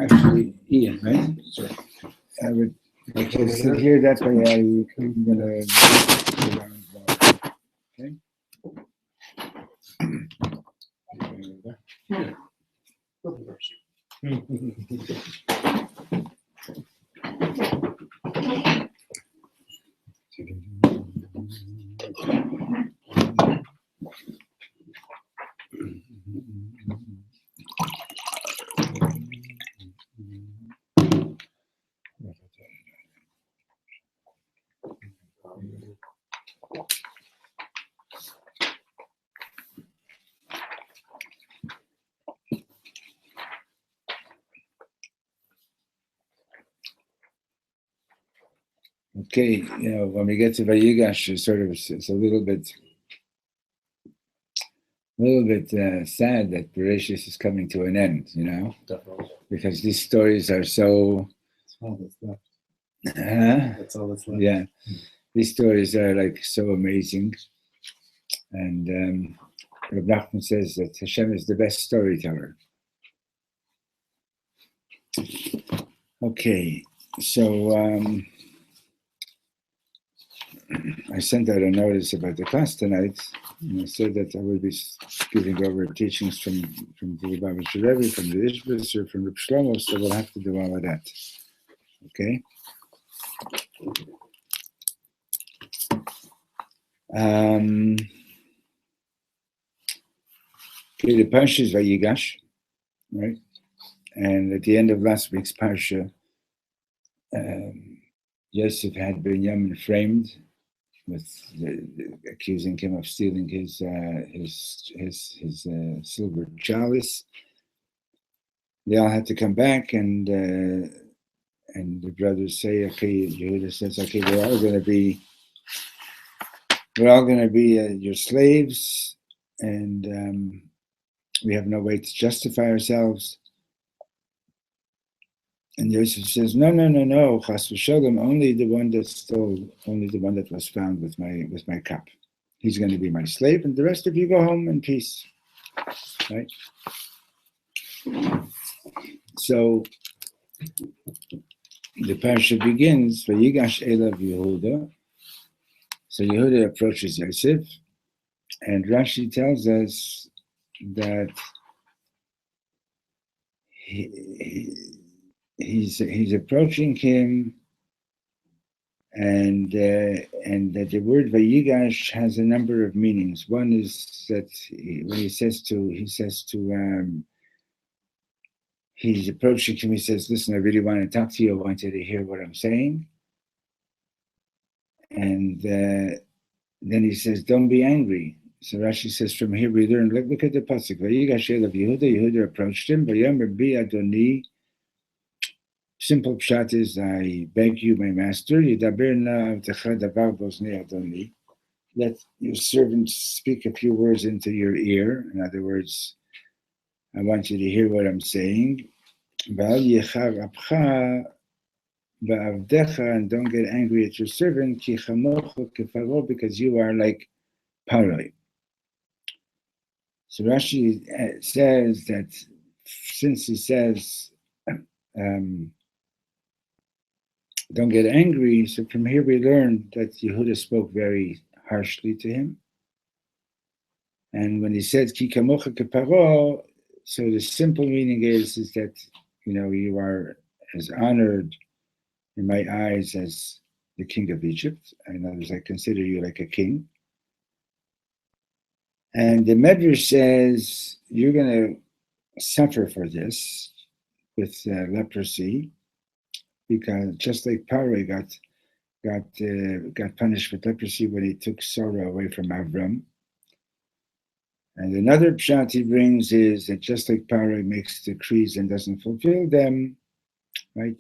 Actually, Ian, right? So I would like to sit here. That way, I'm gonna. Okay. Okay, when we get to Va'yigash, it's a little bit sad that Bereshis is coming to an end, Definitely. because these stories are so. That's all that's left. That's all that's left. Yeah, these stories are like so amazing, and Reb Nachman says that Hashem is the best storyteller. Okay, so I sent out a notice about the class tonight, and I said that I will be giving over teachings from the Lubavitcher Rebbe, from the Yeshivat, from Reb Shlomo, so we'll have to do all of that. Okay? Okay, the Parsha is Va'yigash, right? And at the end of last week's Parsha, Yosef had Binyamin framed, with accusing him of stealing his silver chalice. They all had to come back, and the brothers say, okay, Yehuda says, okay, we're all going to be your slaves, and we have no way to justify ourselves. And Yosef says, no, Chas v'sholom, only the one that was found with my cup. He's going to be my slave, and the rest of you go home in peace. Right? So the parsha begins, Va'yigash elav Yehuda. So Yehuda approaches Yosef, and Rashi tells us that he's approaching him and that the word Va'yigash has a number of meanings. One is that when he says to he's approaching him, he says, "Listen, I really want to talk to you. I want you to hear what I'm saying." And then he says, "Don't be angry." So Rashi says, from here we learn, look at the pasuk. Va'yigash elav Yehuda. Yehuda approached him. Vayomer bi Adoni. Simple pshat is, I beg you, my master, Yidaber na avtecha davar b'oznei Adoni. Let your servant speak a few words into your ear. In other words, I want you to hear what I'm saying. V'al yechar apcha ba'avdecha, and don't get angry at your servant, ki chamocha kefaro, because you are like Paroi. So Rashi says that since he says, don't get angry, so from here we learn that Yehuda spoke very harshly to him. And when he said, Ki kamocha keparo, so the simple meaning is that, you are as honored in my eyes as the king of Egypt. In other words, I consider you like a king. And the Medrash says, you're going to suffer for this with leprosy, because just like Paro got punished with leprosy when he took Sarah away from Avram. And another pshat he brings is that just like Paro makes decrees and doesn't fulfill them, right?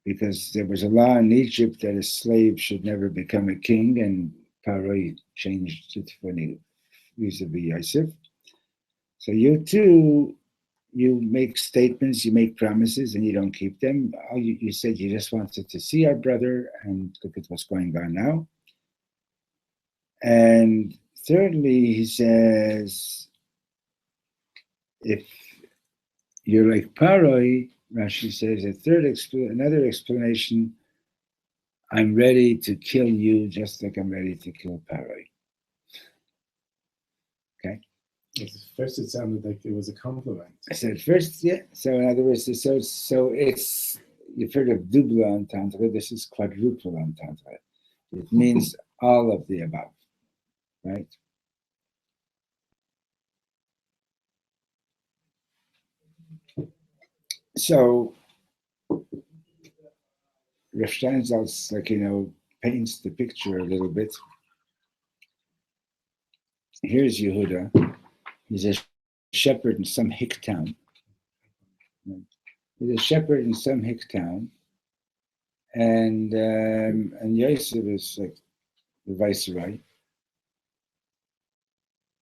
Because there was a law in Egypt that a slave should never become a king, and Paro changed it when he vis-a-vis Yosef. So you too, you make statements, you make promises, and you don't keep them. You said you just wanted to see our brother, and look at what's going on now. And thirdly, he says, if you're like Paroi, Rashi says, another explanation, I'm ready to kill you just like I'm ready to kill Paroi. Okay? First, it sounded like it was a compliment. I said first, yeah. So in other words, so it's, you've heard of double entendre. This is quadruple entendre. It means all of the above, right? So Reb Steinsaltz, paints the picture a little bit. Here's Yehuda. He's a shepherd in some hick town. He's a shepherd in some hick town, and Yosef is like the viceroy.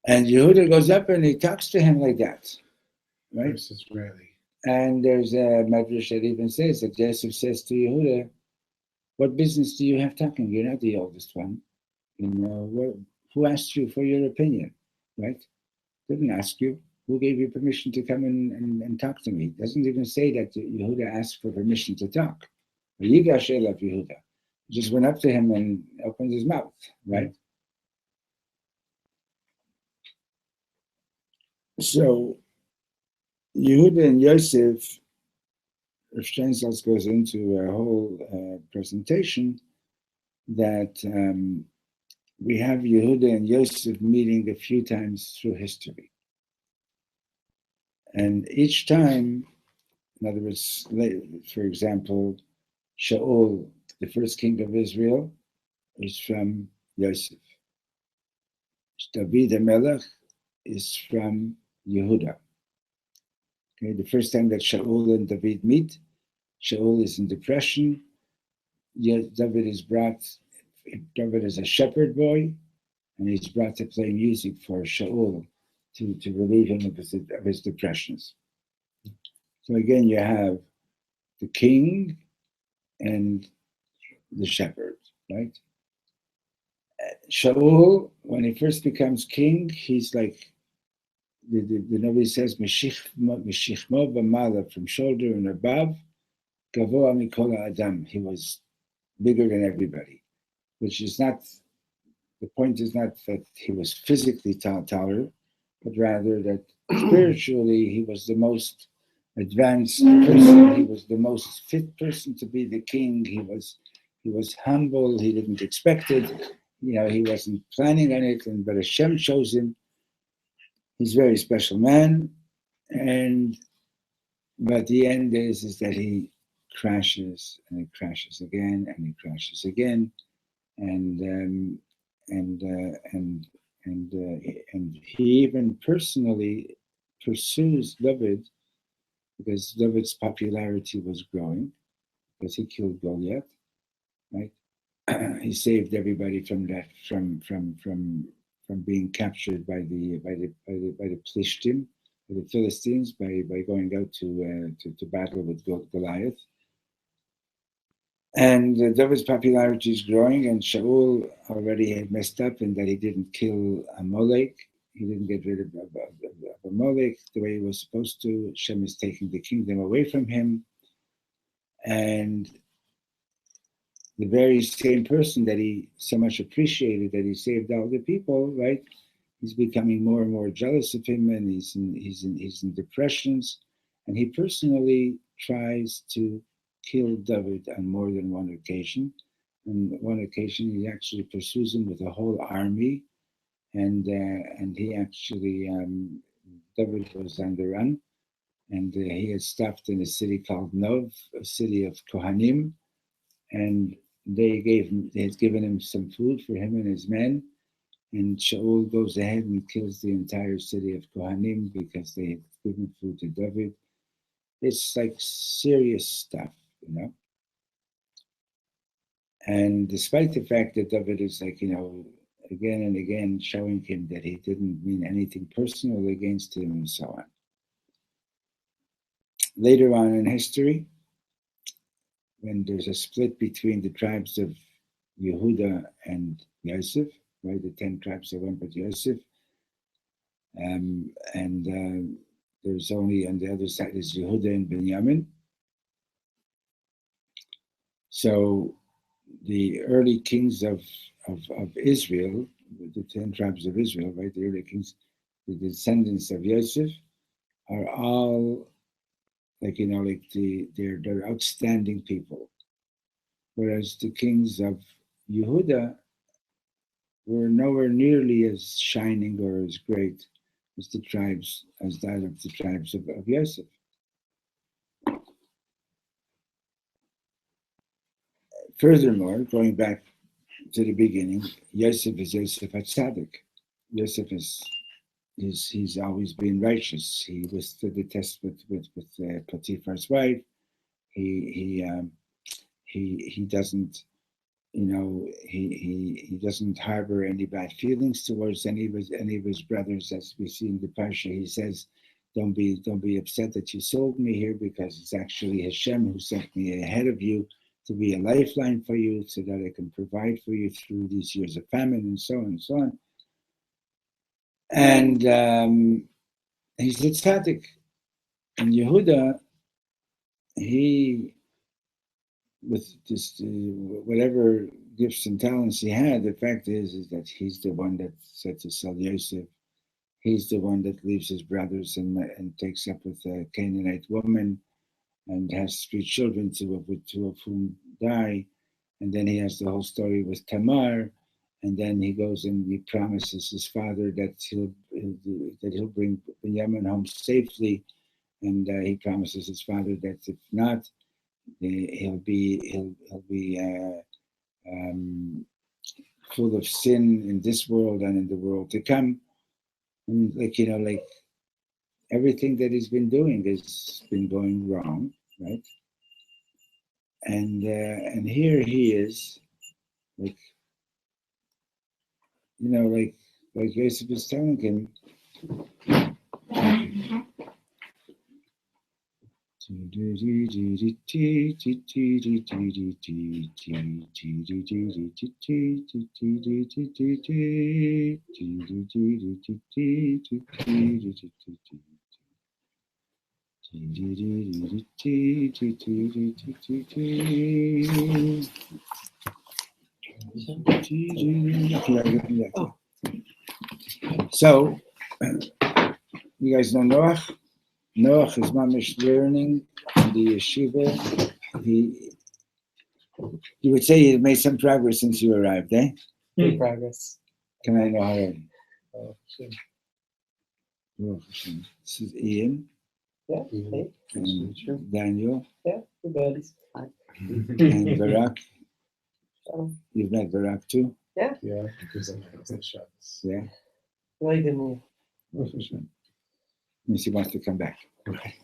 And Yehuda goes up and he talks to him like that, right? This is really. And there's a Medrash that even says that Yosef says to Yehuda, "What business do you have talking? You're not the oldest one. Who asked you for your opinion, right? Didn't ask you. Who gave you permission to come and talk to me? Doesn't even say that Yehuda asked for permission to talk. Va'yigash elav Yehuda. Just went up to him and opened his mouth, right? So Yehuda and Yosef, Reb Steinsaltz goes into a whole presentation that we have Yehuda and Yosef meeting a few times through history. And each time, in other words, for example, Shaul, the first king of Israel, is from Yosef. David HaMelech is from Yehuda. Okay, the first time that Shaul and David meet, Shaul is in depression. David is a shepherd boy, and he's brought to play music for Shaul to relieve him of his depressions. So again, you have the king and the shepherd, right? Shaul, when he first becomes king, he's like, the Navi says, Mishichmo v'mala, from shoulder and above, Gavoa mikol adam. He was bigger than everybody, which is not, the point is not that he was physically taller, but rather that spiritually he was the most advanced person. He was the most fit person to be the king. He was He was humble. He didn't expect it. He wasn't planning on it. But Hashem chose him. He's a very special man. But the end is that he crashes and he crashes again and he crashes again, and he even personally pursues David because David's popularity was growing because he killed Goliath, right? He saved everybody from being captured by the Plishtim, the Philistines, by going out to battle with Goliath. And David's popularity is growing, and Shaul already had messed up in that he didn't kill Amalek. He didn't get rid of Amalek the way he was supposed to. Hashem is taking the kingdom away from him. And the very same person that he so much appreciated, that he saved all the people, right? He's becoming more and more jealous of him, and he's in depressions, and he personally tries to kill David on more than one occasion. On one occasion, he actually pursues him with a whole army, and he actually David was on the run, and he had stopped in a city called Nov, a city of Kohanim, and they had given him some food for him and his men. And Shaul goes ahead and kills the entire city of Kohanim because they had given food to David. It's like serious stuff, And despite the fact that David is again and again showing him that he didn't mean anything personal against him and so on. Later on in history, when there's a split between the tribes of Yehuda and Yosef, right, the 10 tribes that went with Yosef, there's only on the other side is Yehuda and Benjamin. So the early kings of Israel, the 10 tribes of Israel, right, the early kings, the descendants of Yosef, are all they're outstanding people. Whereas the kings of Yehuda were nowhere nearly as shining or as great as the tribes of Yosef. Furthermore, going back to the beginning, Yosef is Yosef HaTzadik. Yosef he's always been righteous. He withstood the test with Potiphar's wife. He doesn't, he doesn't harbor any bad feelings towards any of his brothers, as we see in the Parsha. He says, "Don't be upset that you sold me here, because it's actually Hashem who sent me ahead of you to be a lifeline for you, so that I can provide for you through these years of famine," and so on and so on. And he's a tzaddik. And Yehuda, he, with just whatever gifts and talents he had, the fact is that he's the one that said to sell Yosef. He's the one that leaves his brothers and takes up with a Canaanite woman and has 3 children, 2 of whom die. And then he has the whole story with Tamar. And then he goes and he promises his father that he'll bring Benjamin home safely. And he promises his father that if not, he'll be full of sin in this world and in the world to come. And everything that he's been doing has been going wrong, right? And here he is, like Yosef is telling him, so you guys know Noach? Noach is mamish learning in the yeshiva. You would say you made some progress since you arrived, eh? Big progress. Can I know how? Oh, sure. This is Ian Yeah, hey, and Daniel yeah, we're buddies. Hi. and Barak. Shalom. You've met Barak too? Yeah, because I'm the Shabbos. Yeah. Well, you didn't. Means he wants to come back. Right.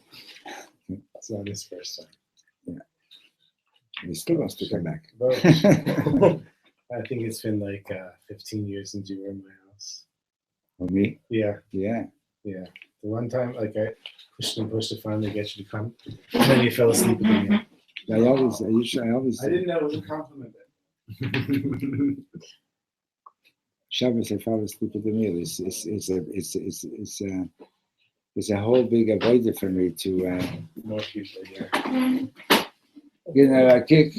It's not his first time. He still wants to come back. But I think it's been like 15 years since you were in my house. For me? Yeah. Yeah. The one time, like I pushed and pushed to finally get you to come, and then you fell asleep again. I always. I didn't know it was a compliment. Shabbos, I fall asleep at the meal. It's a whole big avoider for me to More people, yeah. a kick.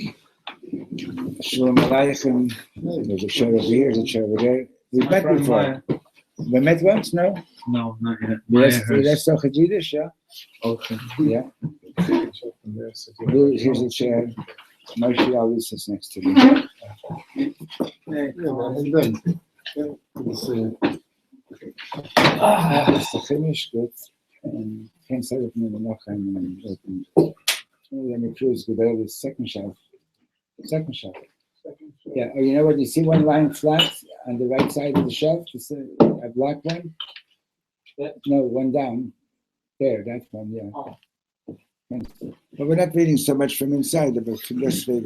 Shalom Aleichem. There's a chair over here, there's a chair over there. We've met before. We met once, no? No, not yet. That's so Yiddish, yeah? Okay. Yeah. Here's a chair. Moshe always sits next to me. It's the finish, good. And can't say it in the Nachheim and open. Then the cruise go there, the second shelf. Second shelf. Yeah, oh, you know what? You see one lying flat on the right side of the shelf? It's a black one? No, one down. There, that one, yeah. But we're not reading so much from inside, but from this way,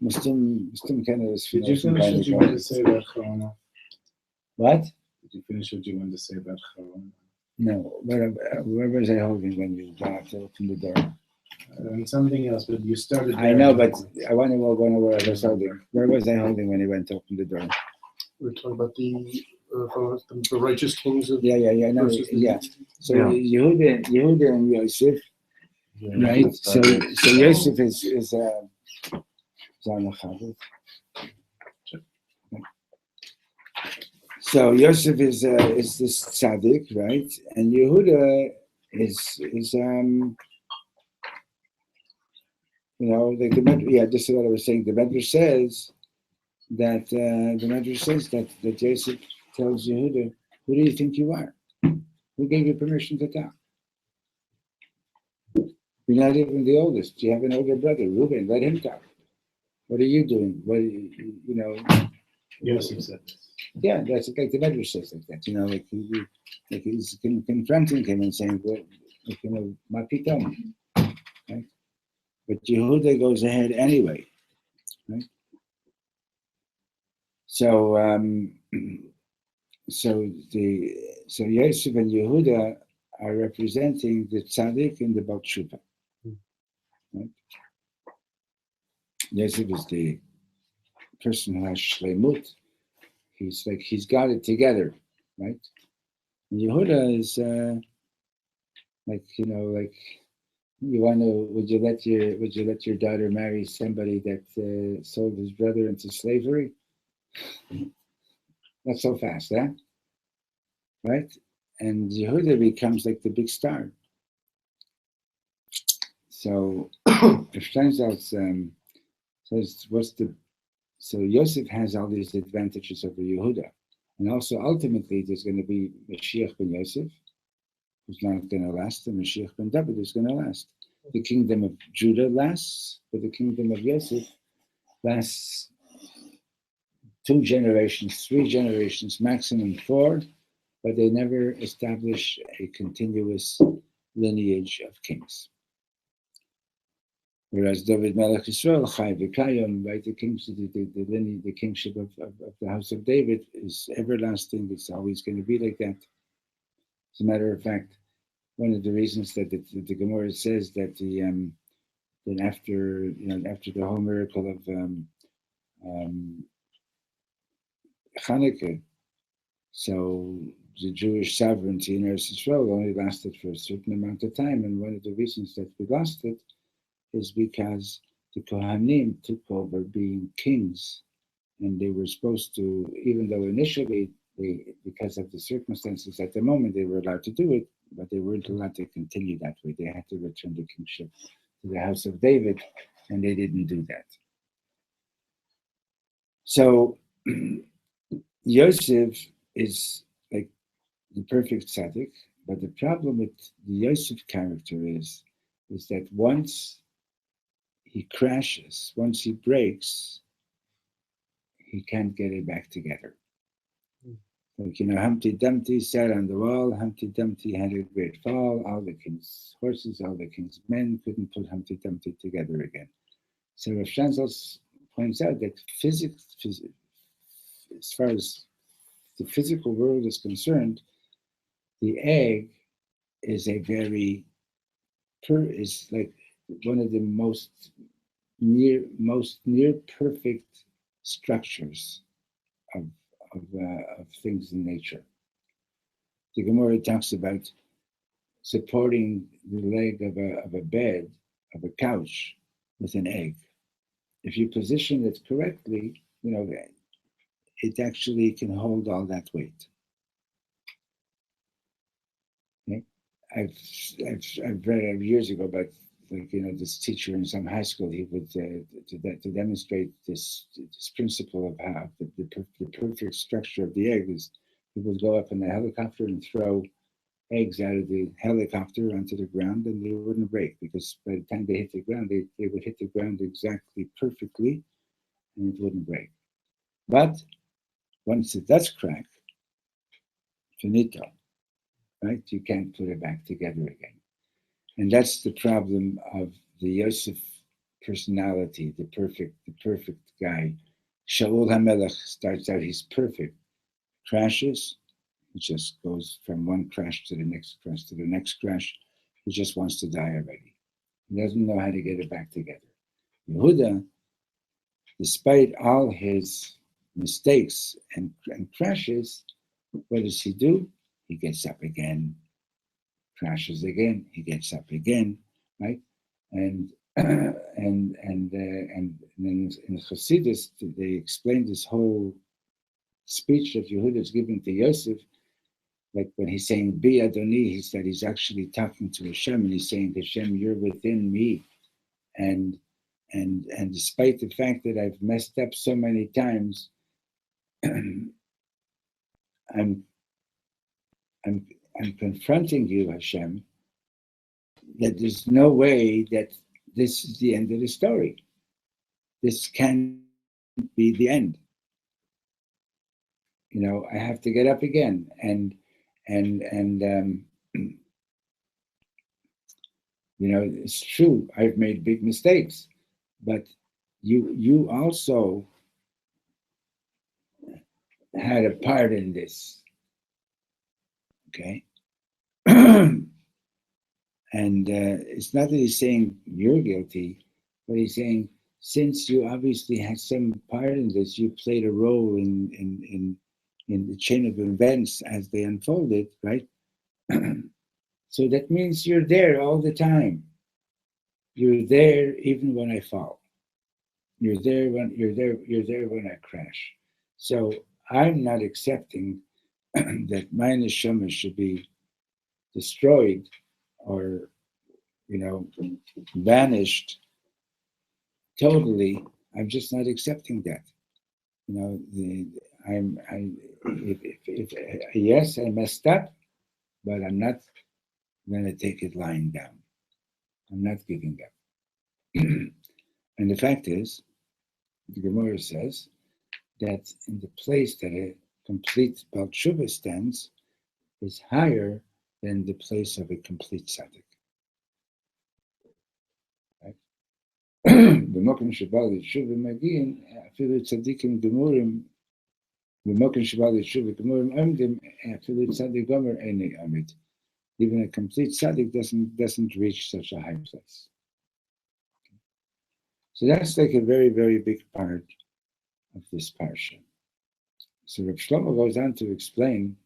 Muslim kind of is. Did you finish what you wanted to say about Corona? What? Did you finish what you wanted to say about Corona? No, where was I holding when you got to open the door? And something else, but you started. I know, but I want to know where I was holding. Where was I holding when he went to open the door? We're talking about the righteous kings of Yeah. No, versus the- yeah. So Yehuda and Yosef, right? So Yosef is so Yosef is this tzaddik, right? And Yehuda is like this is what I was saying. The Medrash says that that Yosef tells Yehuda, "Who do you think you are? Who gave you permission to talk? You're not even the oldest. You have an older brother, Reuben. Let him talk. What are you doing? What Yosef said this. Yeah, that's like the Medrash says like that. Like he's confronting him and saying, "Well, my pitom." Right? But Yehuda goes ahead anyway, right? So Yosef and Yehuda are representing the tzaddik and the Baal Tshuva. Right? Yosef is the person who has shleimut. He's got it together, right? And Yehuda is would you let your daughter marry somebody that sold his brother into slavery? Not so fast, huh? Right? And Yehuda becomes like the big star. So if turns out so Yosef has all these advantages over Yehuda. And also ultimately there's going to be Mashiach ben Yosef, who's not going to last, and Mashiach ben David is going to last. The kingdom of Judah lasts, but the kingdom of Yosef lasts 2 generations, 3 generations, maximum 4, but they never establish a continuous lineage of kings. Whereas David Melech Yisrael, Chai V'Kayim, right, the kingship of the house of David is everlasting. It's always going to be like that. As a matter of fact, one of the reasons that the Gemara says that that after the whole miracle of Hanukkah, so the Jewish sovereignty in Eretz Yisrael only lasted for a certain amount of time, and one of the reasons that we lost it is because the Kohanim took over being kings, and they were supposed to, even though initially because of the circumstances at the moment they were allowed to do it, but they weren't allowed to continue that way. They had to return the kingship to the house of David, and they didn't do that. So Yosef is like the perfect tzaddik, but the problem with the Yosef character is that once he crashes, once he breaks, he can't get it back together. Like, Humpty Dumpty sat on the wall. Humpty Dumpty had a great fall. All the king's horses, all the king's men couldn't put Humpty Dumpty together again. So Rav Shanzos points out that physics, as far as the physical world is concerned, the egg is is like one of the most near perfect structures of things in nature. The Gemara talks about supporting the leg of a bed, of a couch, with an egg. If you position it correctly, it actually can hold all that weight. Okay? I've read years ago about this teacher in some high school. He would to demonstrate this principle of how the perfect structure of the egg is. He would go up in a helicopter and throw eggs out of the helicopter onto the ground, and they wouldn't break, because by the time they hit the ground, they would hit the ground exactly perfectly, and it wouldn't break. But once it does crack, finito, right? You can't put it back together again. And that's the problem of the Yosef personality, the perfect guy. Shaul HaMelech starts out, he's perfect, crashes, he just goes from one crash to the next crash to the next crash. He just wants to die already. He doesn't know how to get it back together. Yehuda, despite all his mistakes and crashes, what does he do? He gets up again, crashes again, he gets up again, right? And then in Chassidus, they explain this whole speech that Yehuda is giving to Yosef. Like when he's saying Bi Adoni, he said he's actually talking to Hashem, and he's saying, Hashem, you're within me. And despite the fact that I've messed up so many times, I'm confronting you, Hashem, that there's no way that this is the end of the story. This can't be the end. I have to get up again. And it's true, I've made big mistakes, but you also had a part in this, okay? And it's not that he's saying you're guilty, but he's saying, since you obviously had some part in this, you played a role in the chain of events as they unfolded, right? So that means you're there all the time. You're there even when I fall. You're there when I crash. So I'm not accepting that my neshama should be destroyed or vanished totally. I'm just not accepting that. Yes, I messed up, but I'm not going to take it lying down. I'm not giving up. And the fact is, the Gemara says that in the place that a complete Baal Tshuva stands is higher than the place of a complete tzaddik. Right? B'mokim shebal yeshuva magin, afilu tzaddikim gemurim. B'mokim shebal yeshuva gemurim amdim, afilu tzaddik gomer einei amid. Even a complete tzaddik doesn't reach such a high place. So that's like a very, very big part of this parsha. So Reb Shlomo goes on to explain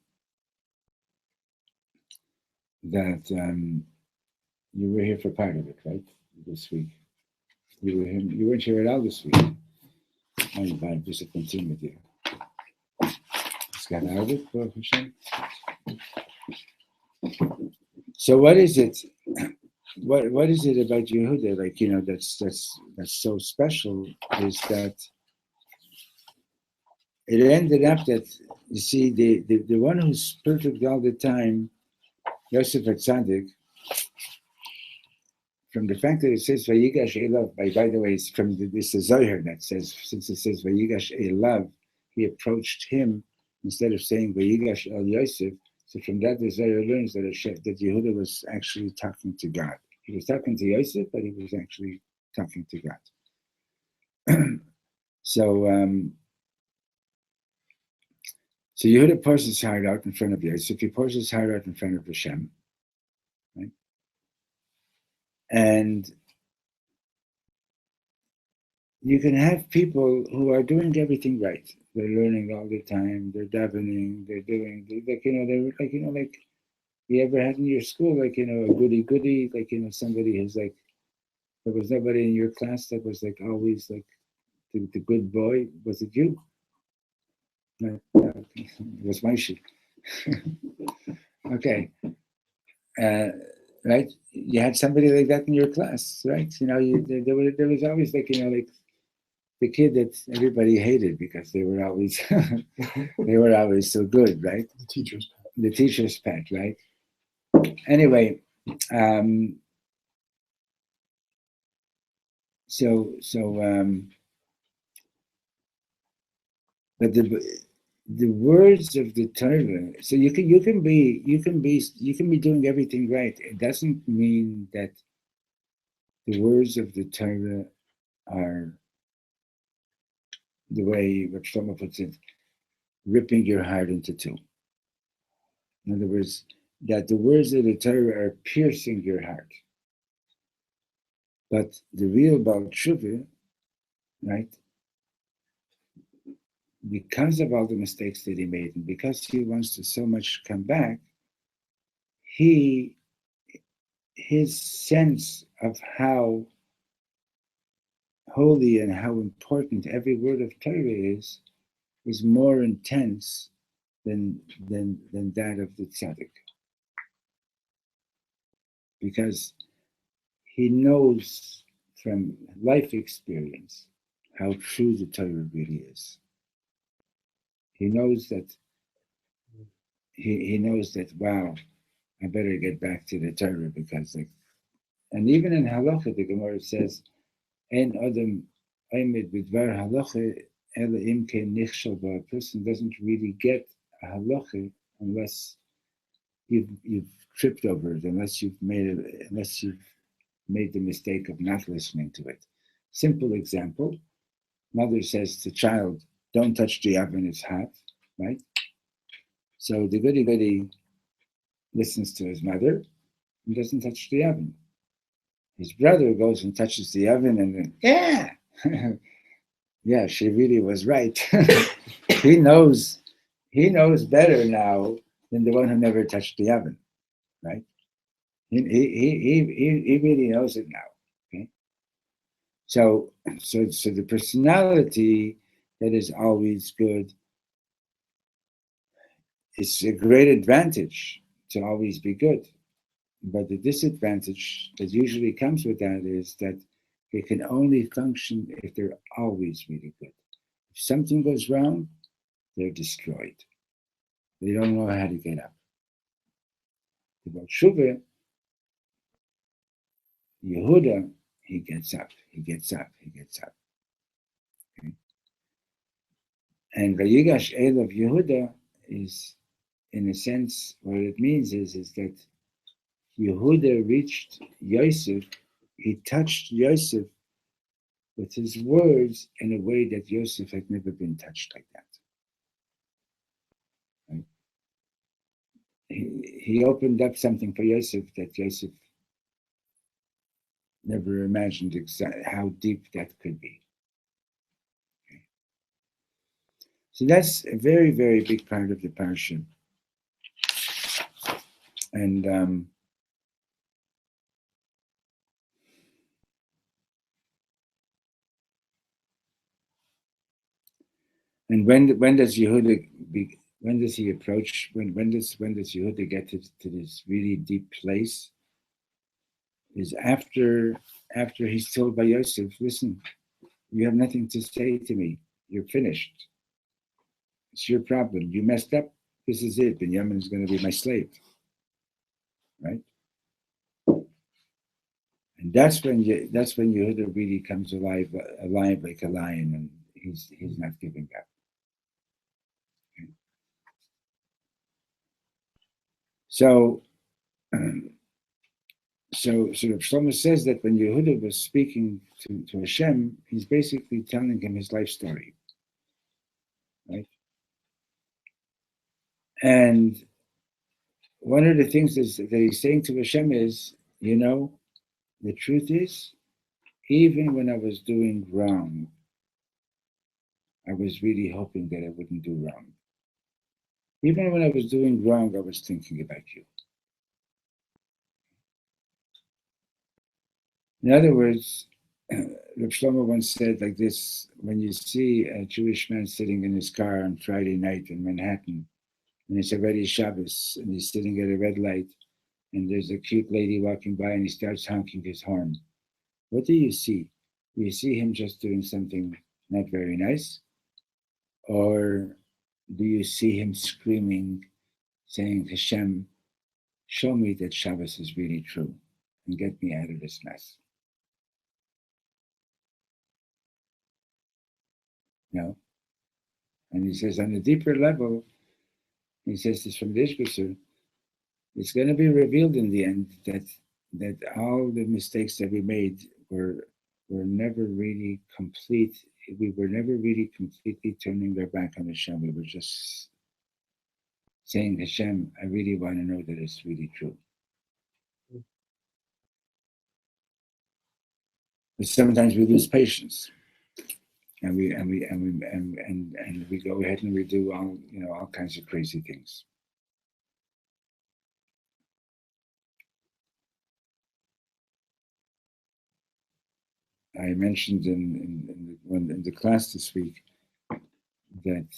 that you were here for part of it, right? This week. You weren't here at all this week. I'm about to continue with you. It's got out of it, Baruch Hashem. So what is it? What is it about Yehuda? Like, that's so special, is that it ended up that, you see, the one who's perfect all the time, Yosef Atzadik, from the fact that it says Va'yigash Elav, by the way, it's from this is Zohar that says, since it says Va'yigash Elav, he approached him instead of saying Va'yigash El Yosef. So from that, the Zohar learns that that Yehuda was actually talking to God. He was talking to Yosef, but he was actually talking to God. So Yehuda pours his heart out in front of Yosef. He pours his heart out in front of Hashem, right? And you can have people who are doing everything right. They're learning all the time. They're davening. They're doing, like you ever had in your school, like, a goody, like, somebody who's like, there was nobody in your class that was like always like the good boy. Was it you? No, it was Maishi. Okay. Right? You had somebody like that in your class, right? There was always like, like the kid that everybody hated because they were always they were always so good, right? The teacher's pet, right? Anyway, but the words of the Torah. So you can be doing everything right. It doesn't mean that the words of the Torah are, the way Reb Shlomo puts it, ripping your heart into two. In other words, that the words of the Torah are piercing your heart. But the real Baal Tshuva, right, because of all the mistakes that he made, and because he wants to so much come back, his sense of how holy and how important every word of Torah is more intense than that of the tzaddik, because he knows from life experience how true the Torah really is. He knows that. He knows that. Wow, I better get back to the Torah, because and even in halacha, the Gemara says, "Ein adam omed b'dvar halacha ela im kein nichshel ba." A person doesn't really get a halacha unless you've tripped over it, unless you've made the mistake of not listening to it. Simple example: mother says to child, "Don't touch the oven; it's hot," right? So the goody listens to his mother and doesn't touch the oven. His brother goes and touches the oven, and then, yeah, she really was right. He knows better now than the one who never touched the oven, right? He really knows it now. Okay, so the personality that is always good, it's a great advantage to always be good. But the disadvantage that usually comes with that is that they can only function if they're always really good. If something goes wrong, they're destroyed. They don't know how to get up. About Shuvah, Yehuda, he gets up. Okay? And Va'yigash El of Yehuda is, in a sense, what it means is that Yehuda reached Yosef. He touched Yosef with his words in a way that Yosef had never been touched like that. Right? He opened up something for Yosef that Yosef never imagined how deep that could be. Okay. So that's a very, very big part of the parsha. And when does Yehuda when does he approach? When does Yehuda get to this really deep place? Is after he's told by Yosef, "Listen, you have nothing to say to me. You're finished." It's your problem. You messed up. This is it. Binyamin is going to be my slave. Right? And that's when Yehuda really comes alive like a lion, and he's not giving up. Okay? So Reb Shlomo says that when Yehuda was speaking to Hashem, he's basically telling him his life story, right? And one of the things that he's saying to Hashem is, the truth is, even when I was doing wrong, I was really hoping that I wouldn't do wrong. Even when I was doing wrong, I was thinking about you. In other words, Reb Shlomo once said like this: when you see a Jewish man sitting in his car on Friday night in Manhattan, and it's already Shabbos, and he's sitting at a red light, and there's a cute lady walking by, and he starts honking his horn, what do you see? Do you see him just doing something not very nice? Or do you see him screaming, saying, Hashem, show me that Shabbos is really true and get me out of this mess? No. And he says, on a deeper level, he says this from the Ishbasur, it's going to be revealed in the end that all the mistakes that we made were never really complete. We were never really completely turning our back on Hashem. We were just saying, Hashem, I really want to know that it's really true. But sometimes we lose patience, and we go ahead and we do all kinds of crazy things. I mentioned in the class this week that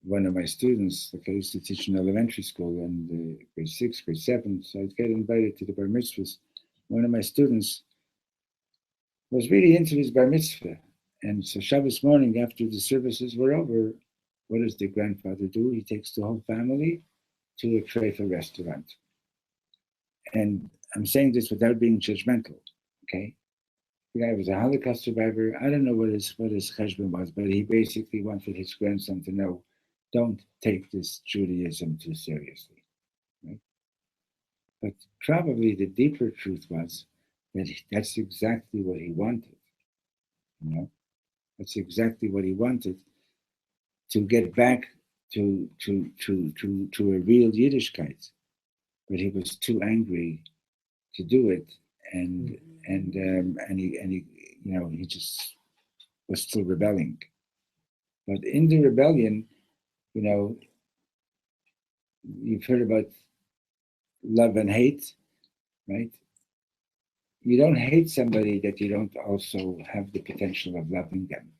one of my students, like I used to teach in elementary school, and grade 6, grade 7, so I'd get invited to the bar mitzvahs. One of my students was really into his bar mitzvah. And so Shabbos morning, after the services were over, what does the grandfather do? He takes the whole family to a treifa restaurant. And I'm saying this without being judgmental, okay? The guy was a Holocaust survivor. I don't know what his cheshbon was, but he basically wanted his grandson to know, don't take this Judaism too seriously, right? But probably the deeper truth was that that's exactly what he wanted, That's exactly what he wanted, to get back to a real Yiddishkeit. But he was too angry to do it, and he just was still rebelling. But in the rebellion, you've heard about love and hate, right? You don't hate somebody that you don't also have the potential of loving them,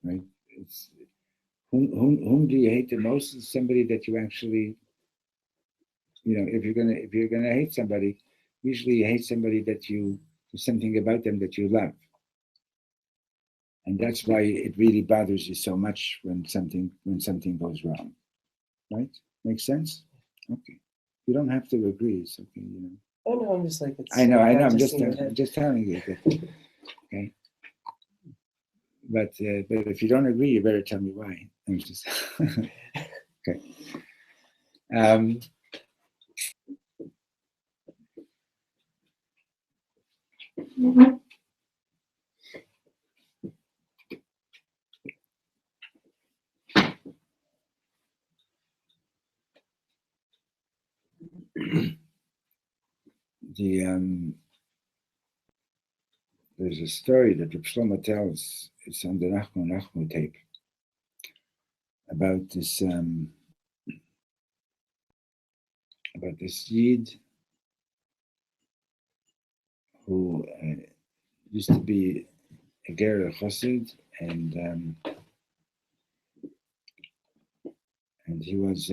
right? It's whom do you hate the most? Is somebody that you actually, if you're gonna hate somebody, usually you hate somebody that there's something about them that you love. And that's why it really bothers you so much when something goes wrong, right? Makes sense? Okay. You don't have to agree. It's okay, Oh no, I'm just like I know. I'm just just telling you that. Okay. But if you don't agree, you better tell me why. I'm just okay. There's a story that Reb Shlomo tells. It's on the Nachmu tape about this Yid who used to be a ger chassid, and he was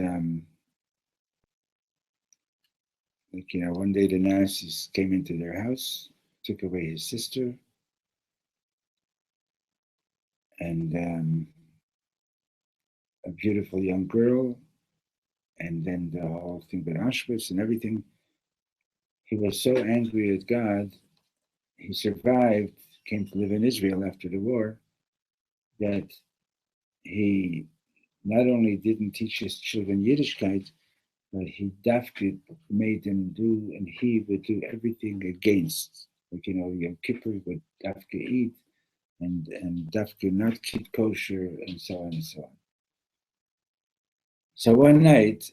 one day the Nazis came into their house, took away his sister, and a beautiful young girl, and then the whole thing with Auschwitz and everything. He was so angry at God. He survived, came to live in Israel after the war, that he not only didn't teach his children Yiddishkeit, but he dafke made them do, and he would do everything against. Like, Yom Kippur would dafke eat, and dafke not keep kosher, and so on and so on. So one night,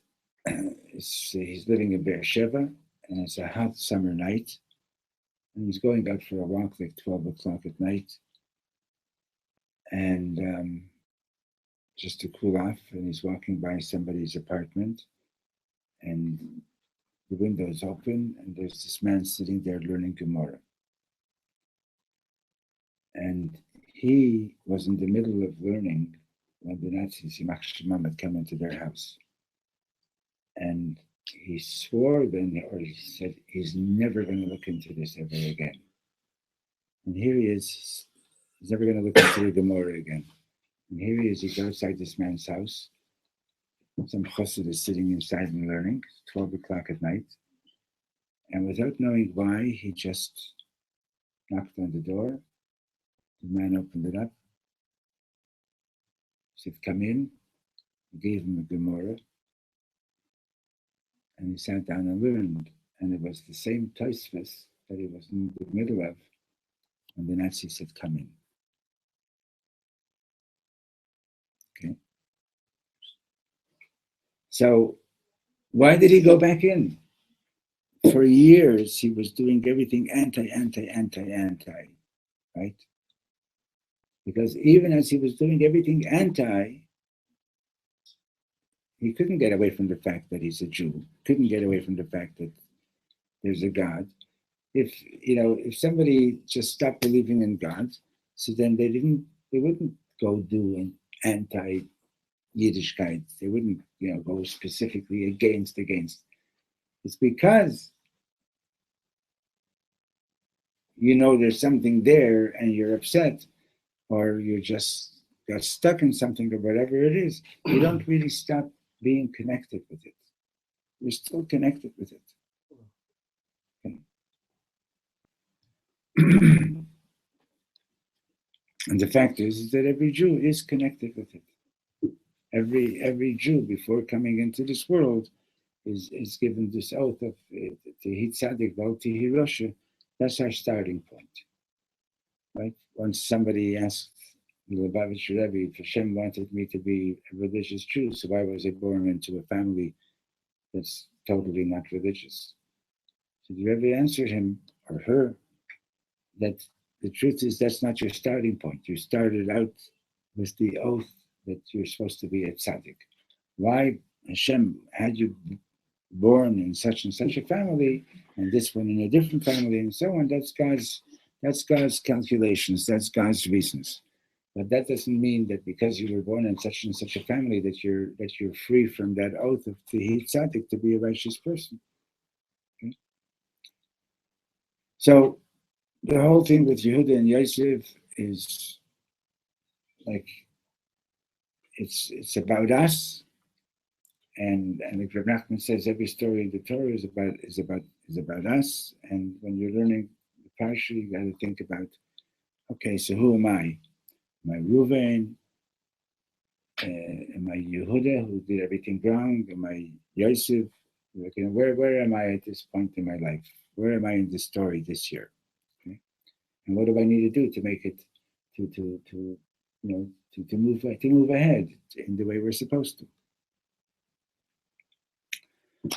he's living in Beersheba, and it's a hot summer night, and he's going out for a walk like 12 o'clock at night, and just to cool off, and he's walking by somebody's apartment, and the window is open, and there's this man sitting there learning Gemara. And he was in the middle of learning when the Nazis, Yimach Shemam, had come into their house. And he swore then, or he said, he's never going to look into this ever again. And here he is, he's never going to look into the Gemara again. And here he is, he goes outside this man's house. Some chassid is sitting inside and learning, 12 o'clock at night. And without knowing why, he just knocked on the door. The man opened it up, said, come in. He gave him a Gemara. And he sat down and learned. And it was the same Tosfos that he was in the middle of. And the Nazi said, come in. Okay. So why did he go back in? For years, he was doing everything anti, right? Because even as he was doing everything anti, he couldn't get away from the fact that he's a Jew, couldn't get away from the fact that there's a God. If somebody just stopped believing in God, so then they wouldn't go do an anti-Yiddishkeit. They wouldn't, go specifically against. It's because there's something there and you're upset, or you just got stuck in something or whatever it is, you don't really stop being connected with it. You're still connected with it. Okay. And the fact is that every Jew is connected with it. Every Jew, before coming into this world, is given this oath of Tehit Tzadik Val Tihi Rosha. That's our starting point, right? Once somebody asked the Lubavitcher Rebbe if Hashem wanted me to be a religious Jew, so why was I born into a family that's totally not religious? So the Rebbe answered him or her that the truth is that's not your starting point. You started out with the oath that you're supposed to be a tzaddik. Why Hashem had you born in such and such a family, and this one in a different family, and so on? That's God's calculations. That's God's reasons. But that doesn't mean that because you were born in such and such a family that you're free from that oath of Tehit Tzaddik to be a righteous person. Okay? So the whole thing with Yehuda and Yosef is like it's about us, and like Reb Nachman says, every story in the Torah is about us. And when you're learning the Parsha, you got to think about, okay, so who am I? Am I Reuven? Am I Yehuda, who did everything wrong? Am I Yosef? Where am I at this point in my life? Where am I in the story this year? Okay? And what do I need to do to make it to move ahead in the way we're supposed to?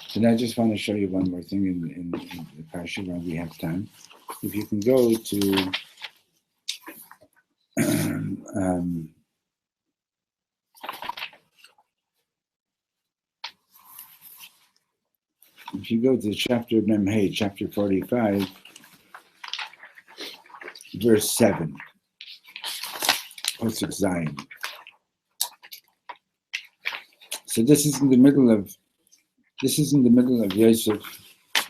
So now I just want to show you one more thing in the Parsha when we have time. If you can go to if you go to chapter Memhei, chapter 45, verse 7, Pasuk Zayin. So this is in the middle of Yosef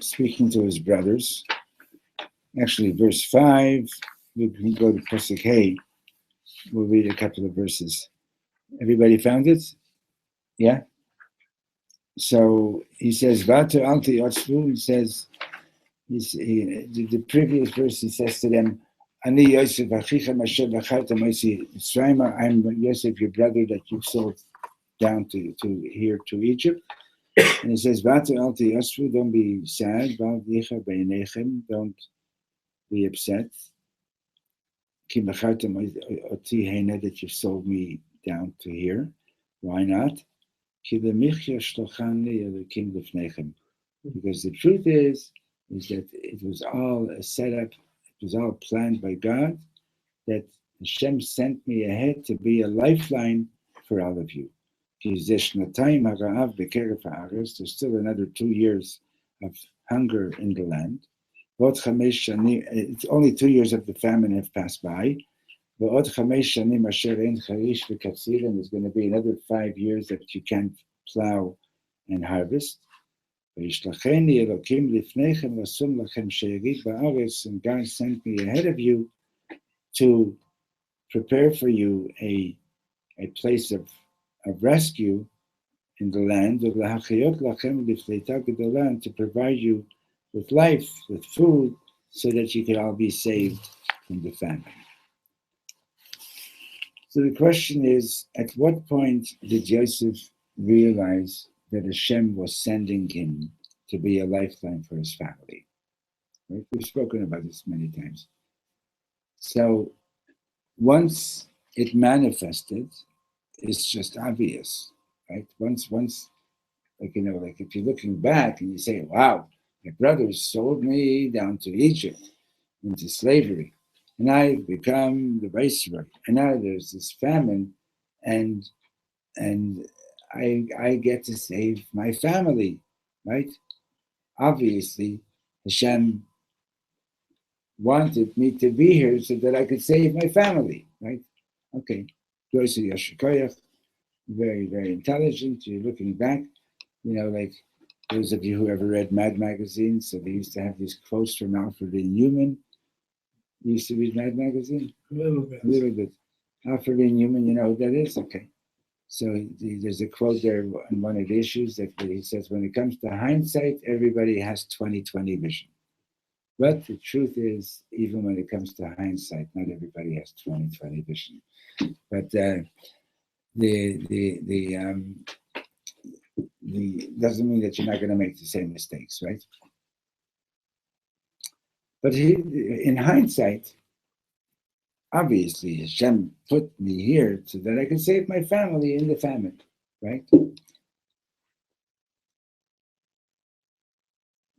speaking to his brothers. Actually, verse 5, we can go to Pasuk Hey. we'll read a couple of verses. Everybody found it? Yeah? So he says, Vatu alti yotzvu, he says, the previous verse he says to them, Ani Yosef achicha asher bacharta moisi Mitzrayim, I'm Yosef, your brother that you sold down to here to Egypt. And he says, Vatu alti yotzvu, don't be sad, Val dicha beinechem, don't be upset. Ki bacharta oti hena, that you sold me down to here. Why not? Ki lemichya shlochani elokim lefnechem. Because the truth is that it was all a setup, it was all planned by God, that Hashem sent me ahead to be a lifeline for all of you. There's still another 2 years of hunger in the land. It's only 2 years of the famine have passed by. And there's going to be another 5 years that you can't plow and harvest. And God sent me ahead of you to prepare for you a place of rescue in the land, to provide you with life, with food, so that you can all be saved from the famine. So the question is, at what point did Joseph realize that Hashem was sending him to be a lifeline for his family? Right? We've spoken about this many times. So once it manifested, it's just obvious, right? Once, like if you're looking back and you say, wow, my brothers sold me down to Egypt into slavery, and I've become the viceroy, and now there's this famine, and I get to save my family, right? Obviously, Hashem wanted me to be here so that I could save my family, right? Okay, very, very intelligent. You're looking back, like those of you who ever read Mad Magazine, so they used to have these quotes from Alfred E. Newman. You used to read Mad Magazine? A little bit. Alfred E. Newman, you know who that is? Okay. So there's a quote there on one of the issues that he says, when it comes to hindsight, everybody has 20/20 vision. But the truth is, even when it comes to hindsight, not everybody has 20/20 vision. But the doesn't mean that you're not going to make the same mistakes, right? But in hindsight, obviously, Hashem put me here so that I could save my family in the famine, right?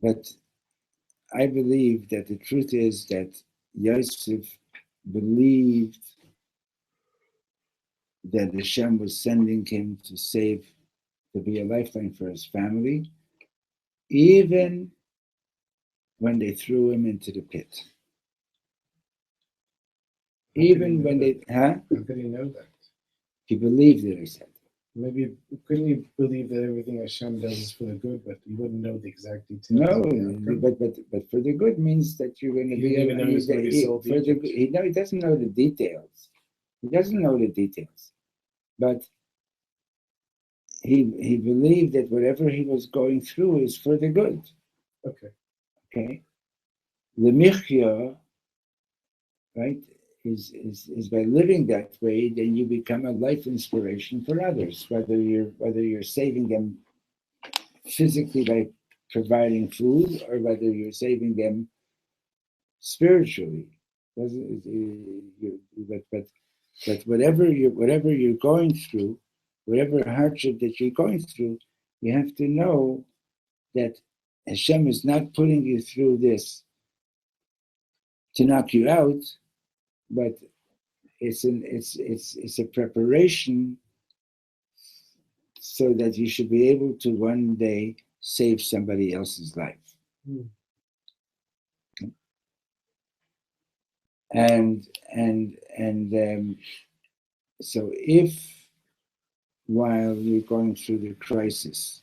But I believe that the truth is that Yosef believed that Hashem was sending him to be a lifeline for his family, even when they threw him into the pit. Even when they, How could he know that? he believed it, I said. Maybe couldn't you believe that everything Hashem does is for the good, but you wouldn't know the exact details? No, of the outcome? but for the good means that you're going to He be didn't even know he was going to be sold to Egypt. he doesn't know the details. He doesn't know the details. But he believed that whatever he was going through is for the good. Okay. Okay. The michya, right, is by living that way, then you become a life inspiration for others, whether you're saving them physically by providing food, or whether you're saving them spiritually. But whatever you're going through, whatever hardship that you're going through, you have to know that Hashem is not putting you through this to knock you out, but it's a preparation so that you should be able to one day save somebody else's life. Okay. And so if while you're going through the crisis,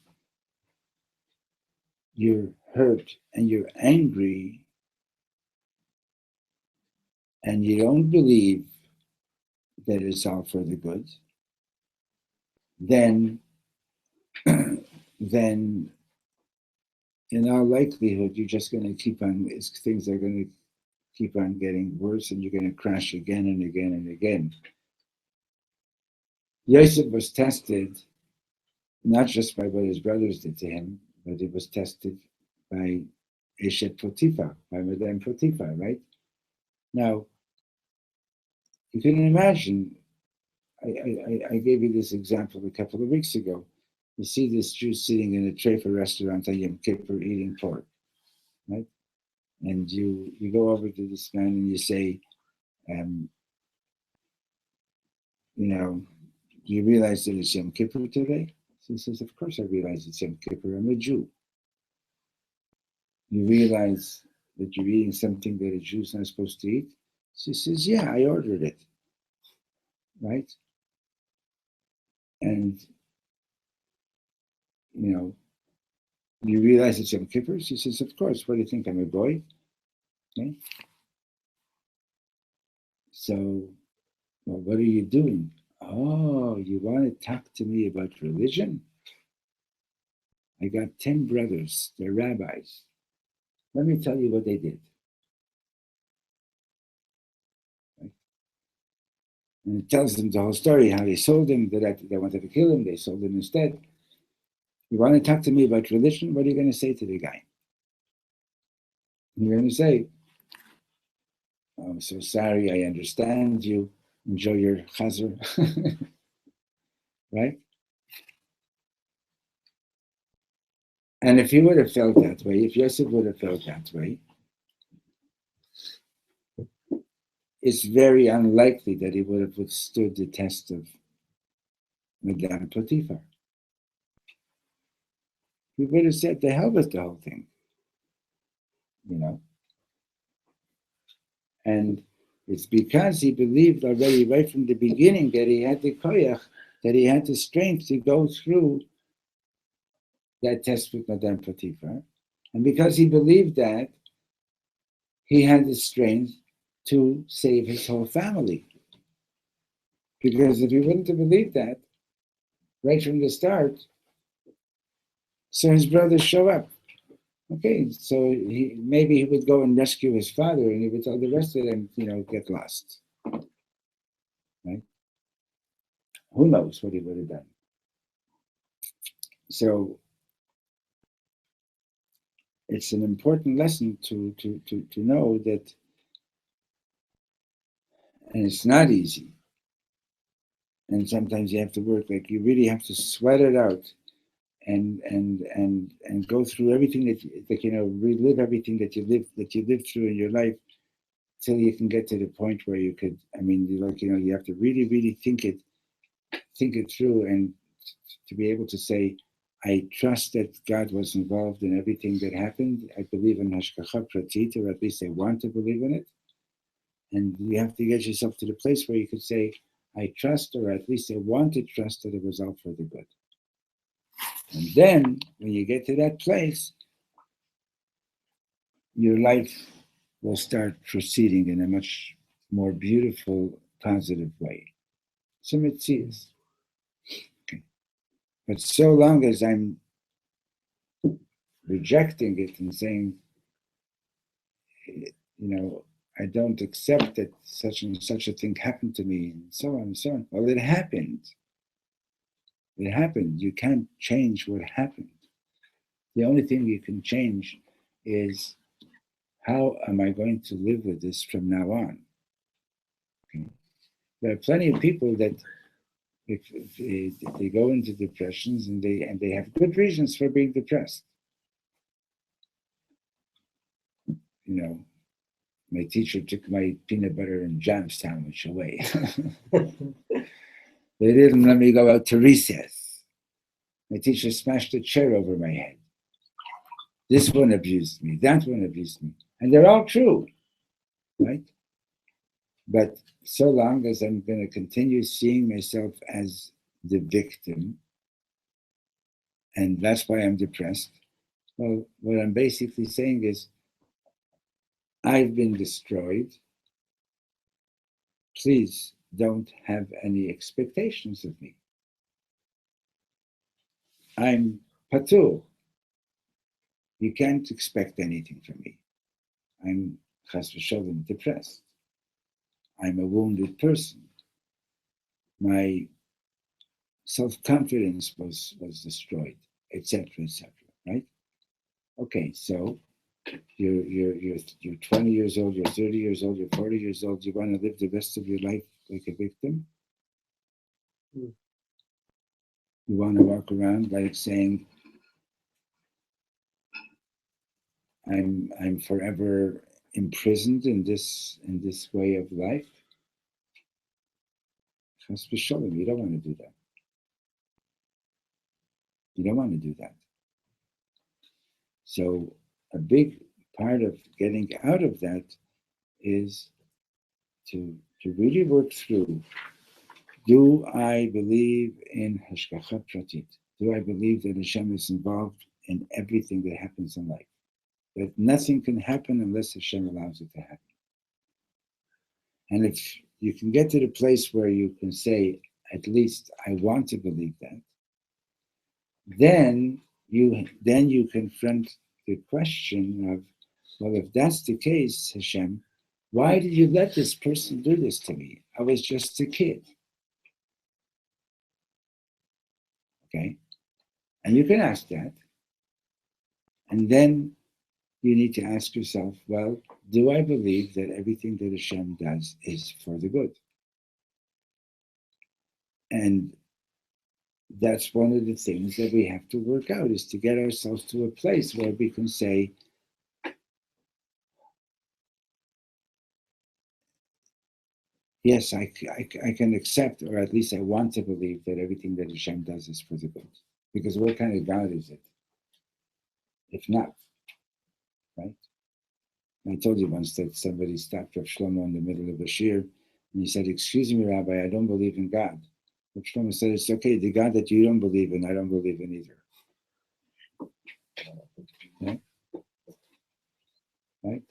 you're hurt and you're angry and you don't believe that it's all for the good, then then in all likelihood you're just going to keep on. Things are going to keep on getting worse, and you're going to crash again and again and again. Yosef was tested not just by what his brothers did to him, but it was tested by Eshet Potiphar, by Madame Potiphar, right? Now, you can imagine, I gave you this example a couple of weeks ago. You see this Jew sitting in a trefa restaurant on Yom Kippur eating pork, right? And you go over to this man and you say, do you realize that it's Yom Kippur today? So he says, of course I realize it's Yom Kippur, I'm a Jew. You realize that you're eating something that a Jew's not supposed to eat? So he says, yeah, I ordered it, right? And, you realize it's Yom Kippur? He says, of course, what do you think, I'm a boy? Okay. So, well, what are you doing? Oh, you want to talk to me about religion? I got 10 brothers, they're rabbis. Let me tell you what they did. Right? And it tells them the whole story, how they sold him, they wanted to kill him, they sold him instead. You want to talk to me about religion? What are you going to say to the guy? You're going to say, oh, I'm so sorry, I understand you. Enjoy your chazer. Right? And if he would have felt that way, if Yosef would have felt that way, it's very unlikely that he would have withstood the test of Madame Potiphar. He would have said, to hell with the whole thing. And it's because he believed already right from the beginning that he had the koyach, that he had the strength to go through that test with Madame Potiphar. And because he believed that, he had the strength to save his whole family. Because if he wouldn't have believed that, right from the start, so his brothers show up. Okay, so maybe he would go and rescue his father, and he would tell the rest of them, get lost. Right? Who knows what he would have done? So it's an important lesson to know that, and it's not easy. And sometimes you have to work, like you really have to sweat it out and go through everything relive everything that you lived through in your life till you can get to the point where you could, you have to really, really think it through, and to be able to say, I trust that God was involved in everything that happened. I believe in Hashgacha Pratit, or at least I want to believe in it. And you have to get yourself to the place where you could say, I trust, or at least I want to trust that it was all for the good. And then, when you get to that place, your life will start proceeding in a much more beautiful, positive way. So mitzias. Okay. But so long as I'm rejecting it and saying, I don't accept that such and such a thing happened to me, and so on and so on. Well, it happened. It happened. You can't change what happened. The only thing you can change is, how am I going to live with this from now on? Okay. There are plenty of people that if they go into depressions and they have good reasons for being depressed. My teacher took my peanut butter and jam sandwich away. They didn't let me go out to recess. My teacher smashed a chair over my head. This one abused me, that one abused me. And they're all true, right? But so long as I'm going to continue seeing myself as the victim, and that's why I'm depressed, well, what I'm basically saying is, I've been destroyed. Please don't have any expectations of me. I'm patur. You can't expect anything from me. I'm chas v'sholom depressed. I'm a wounded person. My self-confidence was destroyed, etc., etc. Right? Okay, so you're 20 years old, you're 30 years old, you're 40 years old. You want to live the rest of your life like a victim? Mm. You want to walk around like saying, I'm forever imprisoned in this way of life? Chas v'sholom, you don't want to do that. You don't want to do that. So a big part of getting out of that is to really work through, do I believe in hashgacha pratit? Do I believe that Hashem is involved in everything that happens in life? That nothing can happen unless Hashem allows it to happen. And if you can get to the place where you can say, at least I want to believe that, then you confront the question of, well, if that's the case, Hashem, why did you let this person do this to me? I was just a kid. Okay? And you can ask that. And then you need to ask yourself, well, do I believe that everything that Hashem does is for the good? And that's one of the things that we have to work out, is to get ourselves to a place where we can say, yes, I can accept, or at least I want to believe that everything that Hashem does is for the good. Because what kind of God is it? If not, right? I told you once that somebody stopped Reb Shlomo in the middle of a shir, and he said, "Excuse me, Rabbi, I don't believe in God." Reb Shlomo said, "It's okay. The God that you don't believe in, I don't believe in either." Right? Right?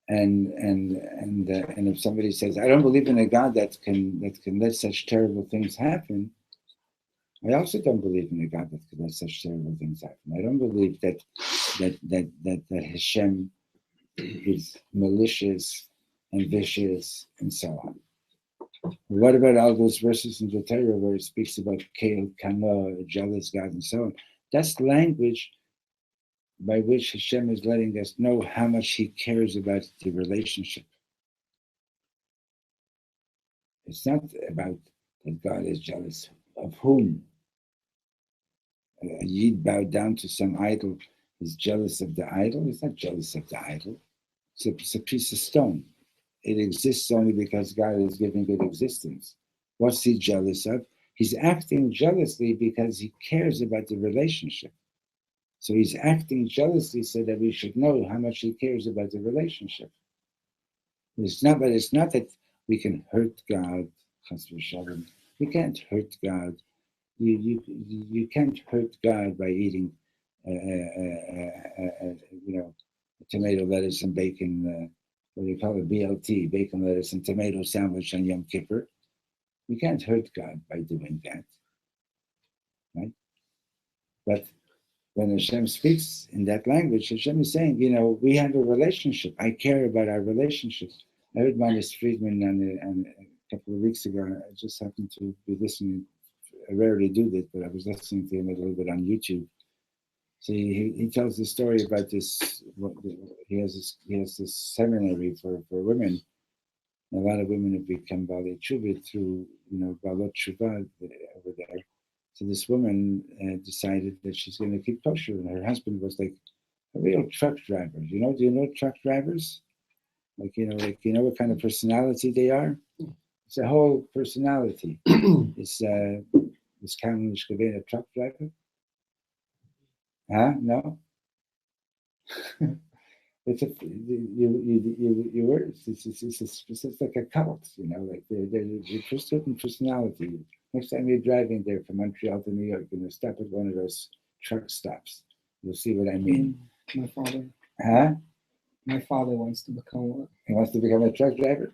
And if somebody says, "I don't believe in a God that can let such terrible things happen," I also don't believe in a God that can let such terrible things happen. I don't believe that Hashem is malicious and vicious and so on. What about all those verses in the Torah where it speaks about Kael, Kana, a jealous God, and so on? That's language by which Hashem is letting us know how much He cares about the relationship. It's not about that God is jealous of whom. A Yid bowed down to some idol is jealous of the idol. He's not jealous of the idol. It's a piece of stone. It exists only because God is giving it existence. What's He jealous of? He's acting jealously because He cares about the relationship. So He's acting jealously so that we should know how much He cares about the relationship. It's not that we can hurt God. We can't hurt God. You can't hurt God by eating, tomato, lettuce, and bacon. What do you call it? BLT, bacon, lettuce, and tomato sandwich on Yom Kippur. You can't hurt God by doing that, right? But when Hashem speaks in that language, Hashem is saying, we have a relationship. I care about our relationship. I heard Manis Friedman on a couple of weeks ago. I just happened to be listening. I rarely do this, but I was listening to him a little bit on YouTube. So he tells the story about this. He has this seminary for women. And a lot of women have become Balei Tshuva through Balot Tshuva over there. So this woman decided that she's going to keep kosher, and her husband was like a real truck driver. Do you know truck drivers? What kind of personality they are? It's a whole personality. Is Kamen Shkavin a truck driver? Huh? No. It's like a cult, like they're a certain personality. Next time you're driving there from Montreal to New York, stop at one of those truck stops. You'll see what I mean. My father. Huh? My father wants to become one. He wants to become a truck driver?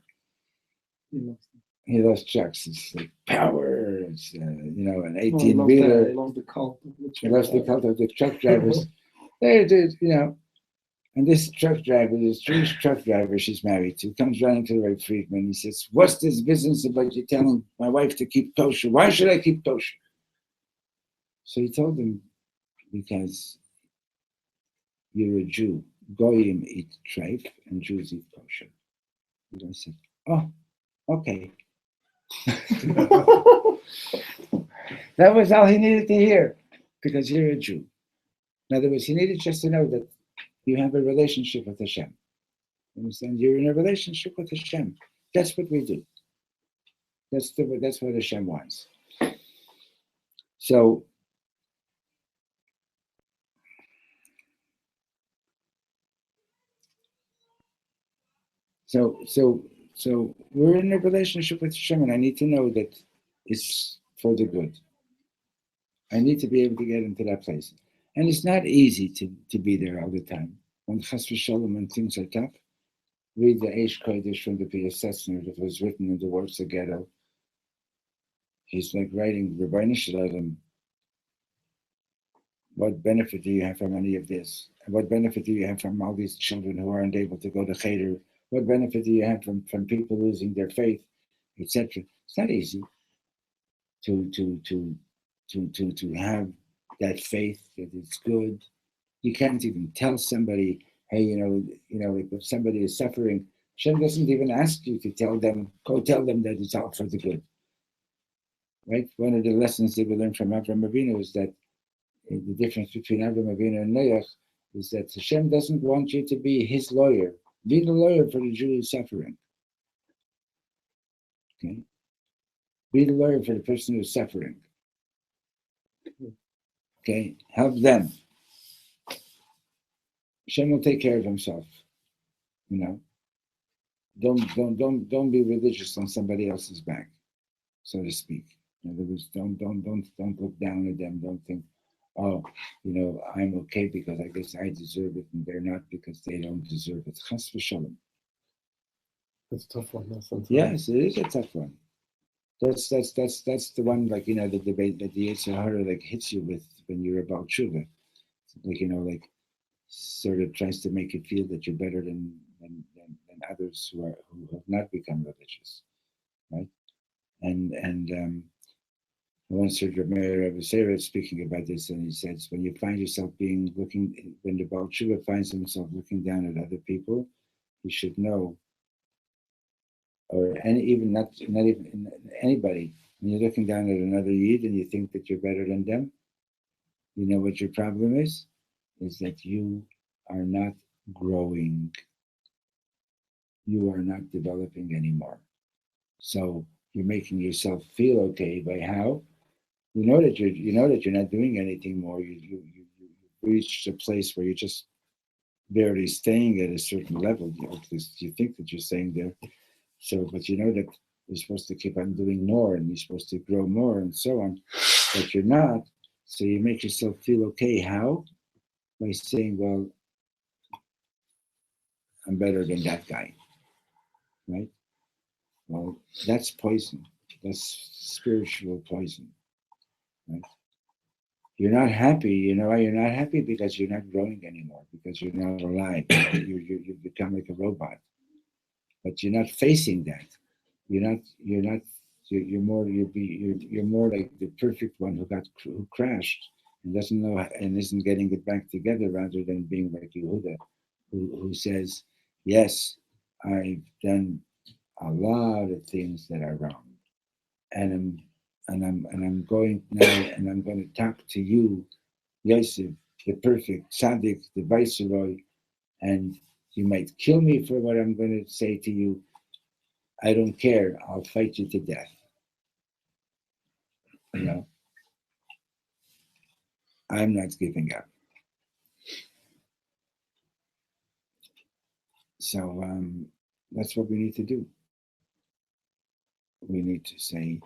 He lost trucks. It's like power. It's an He 18-wheeler. lost the cult of the He lost the cult of the truck drivers. And this truck driver, this Jewish truck driver she's married to, comes running to Reb Friedman. He says, "What's this business about you telling my wife to keep kosher? Why should I keep kosher?" So he told him, "Because you're a Jew. Goyim eat treif and Jews eat kosher." And I said, "Oh, okay." That was all he needed to hear, because you're a Jew. In other words, he needed just to know that you have a relationship with Hashem. You understand? You're in a relationship with Hashem. That's what we do. That's what Hashem wants. So we're in a relationship with Hashem, and I need to know that it's for the good. I need to be able to get into that place. And it's not easy to be there all the time. When Chas v'Sholom and things are tough, read the Eish Kodesh from the P.S. Sessner that was written in the works of Ghetto. He's like writing, Rabbeinu Shalom, what benefit do you have from any of this? And what benefit do you have from all these children who aren't able to go to Cheder? What benefit do you have from people losing their faith, etc.? It's not easy to have that faith that it's good. You can't even tell somebody, hey, if somebody is suffering, Hashem doesn't even ask you to go tell them that it's all for the good. Right? One of the lessons that we learned from Avraham Avinu is that the difference between Avraham Avinu and Noach is that Hashem doesn't want you to be his lawyer. Be the lawyer for the Jew who's suffering. Okay? Be the lawyer for the person who's suffering. Okay? Help them. Hashem will take care of himself. Don't be religious on somebody else's back, so to speak. In other words, don't look down at them. Don't think, oh, I'm okay because I guess I deserve it, and they're not because they don't deserve it. Chas v'Sholom. That's a tough one. Yes, it is a tough one. That's the one, like, the debate that the Yetzer Hara hits you with when you're about tshuva. Sort of tries to make you feel that you're better than others who have not become religious, right? And once heard Reb Meir speaking about this, and he says, when you find yourself when the Baal Tshuva finds himself looking down at other people, he should know, or not even anybody, when you're looking down at another Yid and you think that you're better than them, you know what your problem is that you are not growing. You are not developing anymore. So you're making yourself feel okay by how you know that you're not doing anything more. You reached a place where you're just barely staying at a certain level. At least you think that you're staying there. So, but you know that you're supposed to keep on doing more, and you're supposed to grow more, and so on. But you're not. So you make yourself feel okay. How? By saying, well, I'm better than that guy. Right? Well, that's poison. That's spiritual poison. Right? You're not happy. You know why you're not happy? Because you're not growing anymore. Because you're not alive. You become like a robot. But you're not facing that. You're more like the perfect one who crashed and doesn't know and isn't getting it back together, rather than being like Yehuda, who says, yes, I've done a lot of things that are wrong, and I'm going now, and I'm going to talk to you, Yosef, the perfect tzaddik, the viceroy, and you might kill me for what I'm going to say to you. I don't care. I'll fight you to death. I'm not giving up. So that's what we need to do. We need to say,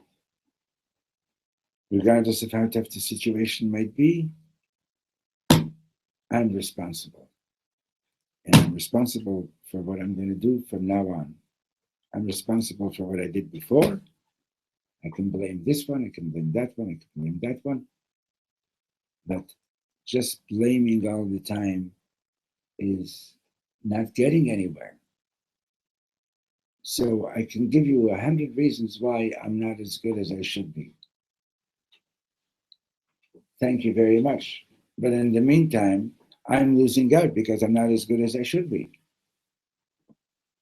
regardless of how tough the situation might be, I'm responsible. And I'm responsible for what I'm going to do from now on. I'm responsible for what I did before. I can blame this one, I can blame that one, I can blame that one. But just blaming all the time is not getting anywhere. So I can give you 100 reasons why I'm not as good as I should be. Thank you very much. But in the meantime, I'm losing out because I'm not as good as I should be.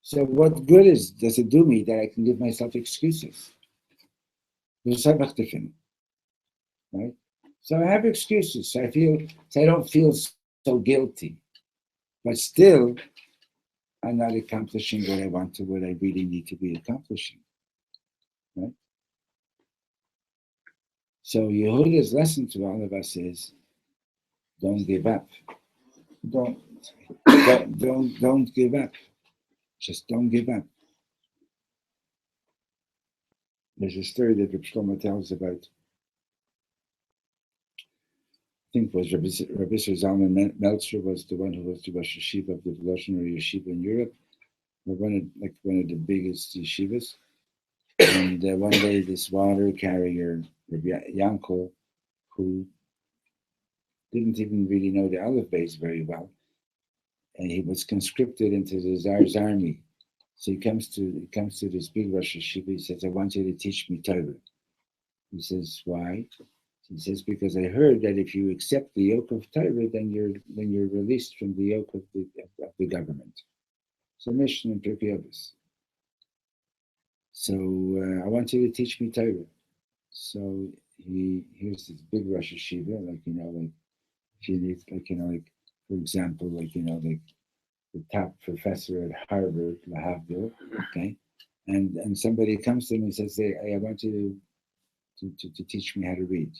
So what good does it do me that I can give myself excuses? Right? So I have excuses. So I don't feel so guilty. But still, I'm not accomplishing what I really need to be accomplishing. Right? So Yehuda's lesson to all of us is don't give up. Don't give up. Just don't give up. There's a story that Reb Shlomo tells about, I think it was Rabbi Zalman Meltzer was the one who was the Rosh Yeshiva of the Evolutionary Yeshiva in Europe, one of the biggest yeshivas. And one day this water carrier, Rabbi Yankel, who didn't even really know the Aleph Beis very well, and he was conscripted into the Tsar's army. So he comes to this big Rosh Yeshiva. He says, "I want you to teach me Torah." He says, "Why?" He says, "Because I heard that if you accept the yoke of Torah, then you're released from the yoke of the government." So Mishnah and Pirkei Avos. So I want you to teach me Torah. So here's this big Rosh Yeshiva, like if you need, for example, like the top professor at Harvard, Lahavdil, okay, and somebody comes to him and says, "Hey, I want you to teach me how to read,"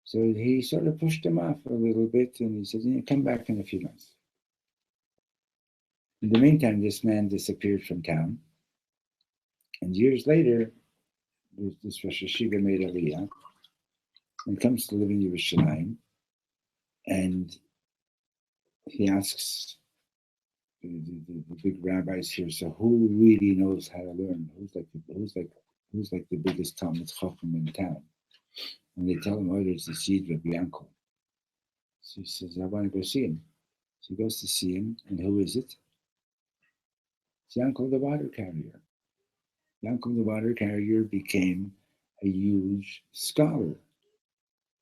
So he sort of pushed him off a little bit, and he said, "Come back in a few months." In the meantime, this man disappeared from town, and years later, this Rosh Yeshiva made Aliyah and comes to live in Yerushalayim, and he asks the big rabbis here, "So who really knows how to learn? Who's like the biggest Talmud Chacham in town?" And they tell him, "Oh, there's this Yid, Rabbi Yankel." So he says, "I want to go see him." So he goes to see him, and who is it? It's Yankel the water carrier. Yankel the water carrier became a huge scholar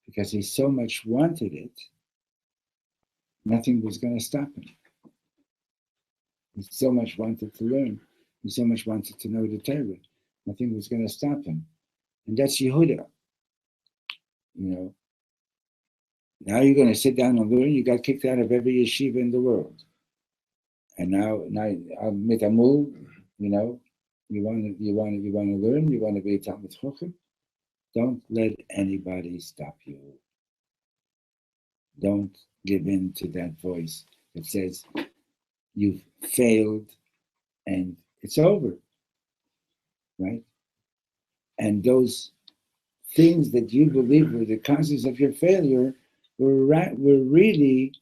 because he so much wanted it, nothing was going to stop him. He so much wanted to learn. He so much wanted to know the Torah. Nothing was going to stop him. And that's Yehuda. Now you're going to sit down and learn. You got kicked out of every yeshiva in the world. And now mitamul, you want to learn. You want to be a Talmud Chacham. Don't let anybody stop you. Don't give in to that voice that says you've failed and it's over, right? And those things that you believe were the causes of your failure were really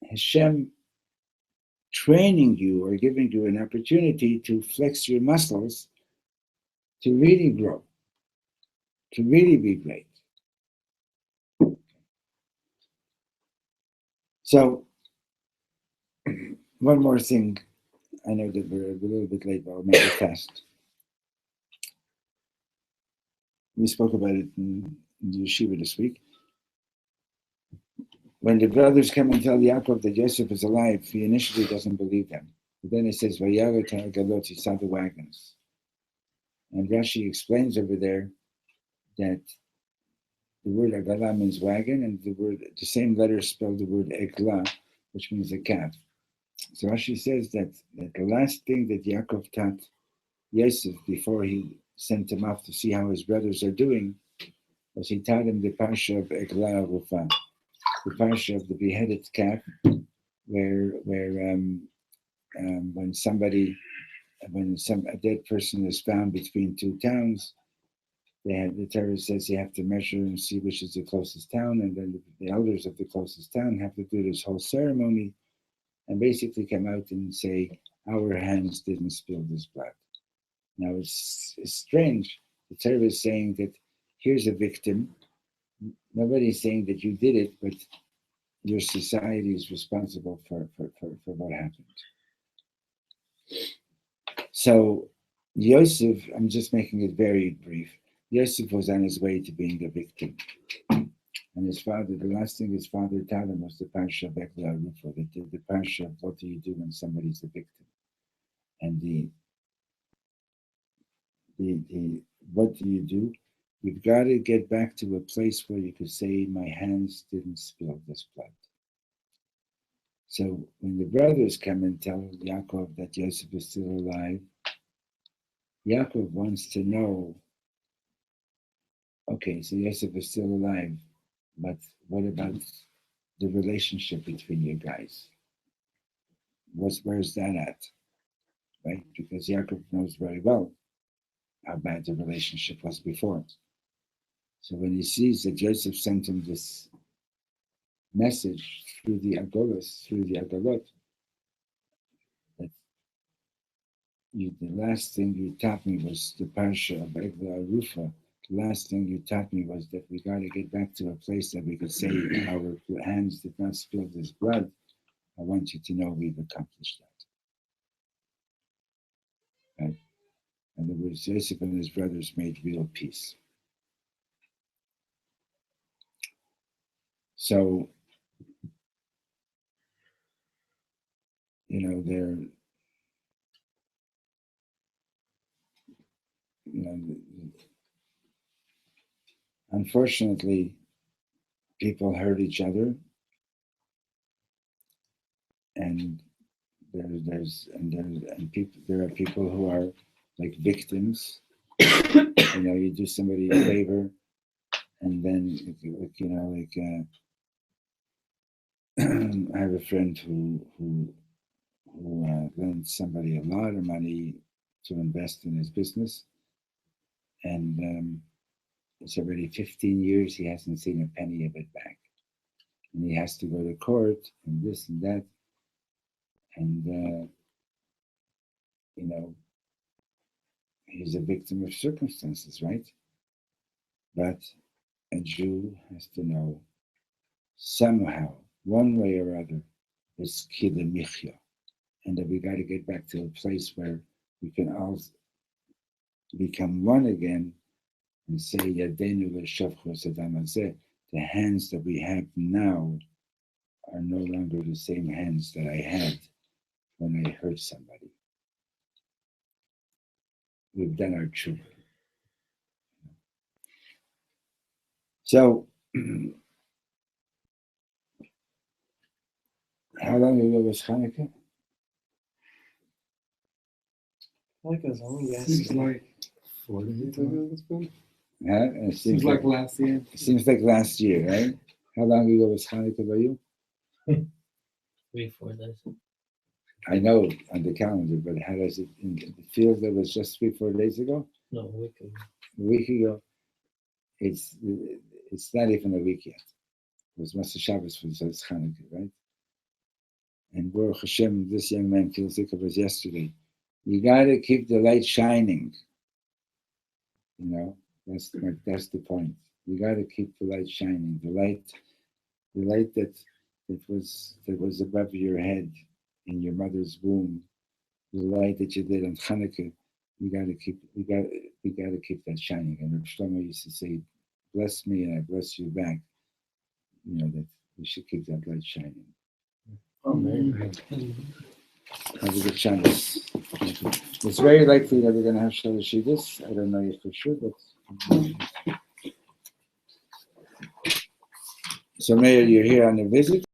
Hashem training you or giving you an opportunity to flex your muscles to really grow, to really be great. So, one more thing. I know that we're a little bit late, but I'll make it fast. We spoke about it in the yeshiva this week. When the brothers come and tell Yaakov that Yosef is alive, he initially doesn't believe them. But then it says, "Vayaga galot," he saw the wagons. And Rashi explains over there that the word agala means wagon, and the same letter spelled the word egla, which means a calf. So Rashi says that the last thing that Yaakov taught Yosef before he sent him off to see how his brothers are doing was he taught him the parsha of Egla Rufa, the parsha of the beheaded calf, where when a dead person is found between two towns, the Torah says you have to measure and see which is the closest town, and then the elders of the closest town have to do this whole ceremony and basically come out and say, our hands didn't spill this blood. Now it's strange. The Torah is saying that here's a victim. Nobody's saying that you did it, but your society is responsible for what happened. So Yosef, I'm just making it very brief. Yosef was on his way to being a victim. And his father, the last thing his father taught him was the Parshat Va'yigash, the Parshat of what do you do when somebody's a victim. And the what do you do? You've got to get back to a place where you could say, my hands didn't spill this blood. So when the brothers come and tell Yaakov that Yosef is still alive, Yaakov wants to know, okay, so Yosef is still alive, but what about the relationship between you guys? Where's that at? Right? Because Yaakov knows very well how bad the relationship was before. So when he sees that Joseph sent him this message through the Agolot, that the last thing you taught me was the Parsha of Egla Arufa. The last thing you taught me was that we got to get back to a place that we could say our hands did not spill this blood. I want you to know we've accomplished that. Right? In other words, Joseph and his brothers made real peace. So, they're, unfortunately, people hurt each other, and there are people who are like victims. You do somebody a favor, and then I have a friend who lent somebody a lot of money to invest in his business, and it's already 15 years he hasn't seen a penny of it back, and he has to go to court and this and that, and he's a victim of circumstances, right? But a Jew has to know somehow, one way or other, it's kila michya, and that we got to get back to a place where we can all become one again and say, Yadenu l'shavchu sadam hazeh, the hands that we have now are no longer the same hands that I had when I hurt somebody. We've done our tshuva. So, how long ago was Hanukkah? Like it's only Seems yesterday. like 4 days ago it's been. Huh? It Seems like last year. It seems like last year, right? How long ago was Hanukkah by you? 3-4 days. I know on the calendar, but how does it in the field that was just 3-4 days ago? No, a week ago. A week ago. It's not even a week yet. It was Master Shabbos for Hanukkah, right? And Baruch Hashem, this young man feels like it was yesterday. You got to keep the light shining. That's the point. You got to keep the light shining. The light that was above your head in your mother's womb. The light that you did on Hanukkah. We got to keep that shining. And Reb Shlomo used to say, "Bless me, and I bless you back." That we should keep that light shining. Amen. Have a good Shabbos. It's very likely that we're going to have Shalashidas. I don't know yet for sure, but so Mayor, you're here on a visit.